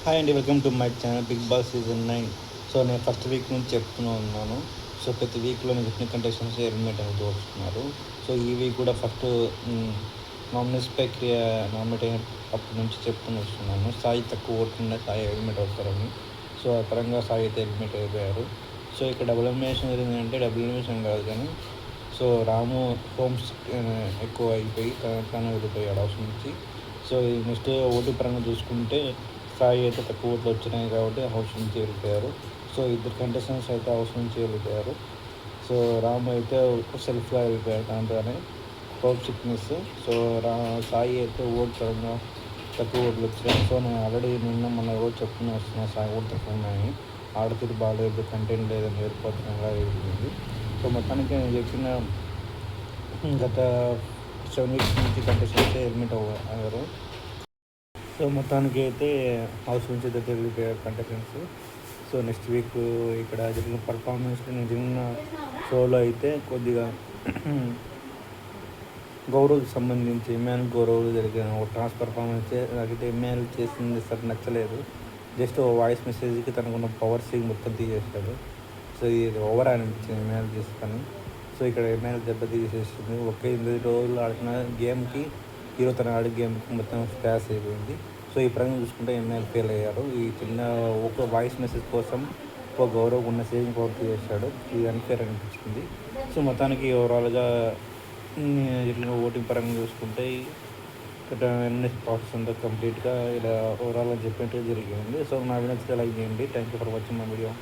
Hi అండి, welcome to my channel Bigg Boss season 9. So నేను first week నుంచి చెప్తూనే ఉన్నాను. సో ప్రతి వీక్లో నేను చెప్పిన కంటెస్టెంట్స్ ఎలిమినేట్ అనేది వస్తున్నారు. సో ఈ వీక్ కూడా ఫస్ట్ నామినేట్స్పై నామినేట్ అయిన అప్పటి నుంచి చెప్తూనే వస్తున్నాను. సాయి తక్కువ ఓట్లుండే సాయి ఎలిమినేట్ అవుతారని. సో ఆ పరంగా సాయి అయితే ఎలిమినేట్ అయిపోయారు. సో ఇక్కడ డబుల్ ఎలిమినేషన్ జరిగిందంటే డబుల్ ఎలిమినేషన్ కాదు కానీ సో రాము హోమ్స్ ఎక్కువ అయిపోయి తను వెళ్ళిపోయాడు హౌస్ నుంచి. సో ఈ నెక్స్ట్ ఓటు పరంగా చూసుకుంటే సాయి అయితే తక్కువ ఓట్లు వచ్చినాయి కాబట్టి హౌస్ నుంచి వెళ్ళిపోయారు. సో ఇద్దరు కంటెస్టెంట్స్ అయితే హౌస్ నుంచి వెళ్ళిపోయారు. సో రాము అయితే సెల్ఫ్గా వెళ్ళిపోయారు దాంతోనే హోప్ సిక్నెస్. సో సాయి అయితే ఓటు పరంగా తక్కువ ఓట్లు వచ్చాయి. సో నేను ఆల్రెడీ మొన్న రోజు చెప్తూనే వస్తున్నాను సాయి ఓటు తక్కువ ఉన్నాయని. ఆడతీరు బాగాలేదు, కంటెంట్ లేదని వెళ్ళిపోతున్నా వెళ్ళింది. సో మొత్తానికి నేను చెప్పిన గత 7 వీక్స్ నుంచి కంటెస్టెంట్స్ ఎలిమినేట్ అయ్యారు. సో మొత్తానికి అయితే హౌస్ నుంచి దగ్గర వెళ్ళిపోయారు కంటెస్టెంట్స్. సో నెక్స్ట్ వీక్ ఇక్కడ జరిగిన పర్ఫార్మెన్స్ నేను జరిగిన షోలో అయితే కొద్దిగా గౌరవ్కి సంబంధించి ఎంఎల్ గౌరవ్ జరిగిన ఒక ట్రాన్స్ పర్ఫార్మెన్స్ నాకైతే ఎంఎల్ చేసింది సరే నచ్చలేదు. జస్ట్ వాయిస్ మెసేజ్కి తనకున్న పవర్ సీన్ మొత్తం తీసేశాడు. సో ఇది ఓవర్ అనిపించింది ఎంఎల్ తీసుకొని. సో ఇక్కడ ఎంఎల్ దెబ్బ తీసేసింది. ఒకే 8 రోజులు ఆడిన గేమ్కి తన ఆడే గేమ్కి మొత్తం స్పాష్ అయిపోయింది. సో ఈ పరంగా చూసుకుంటే ఎంఎల్ ఫెయిల్ అయ్యారు. ఈ చిన్న ఒక వాయిస్ మెసేజ్ కోసం ఒక గౌరవ్ ఉన్న సేవింగ్ పవర్ చేశాడు. ఇది అన్ఫేర్ అనిపించింది. సో మొత్తానికి ఓవరాల్గా జరిగిన ఓటింగ్ పరంగా చూసుకుంటే ఇక్కడ ప్రాసెస్ అంతా కంప్లీట్గా ఇలా ఓవరాల్గా చెప్పినట్టుగా జరిగింది. సో నా నచ్చితే లైక్ చేయండి. Thank you for watching my video.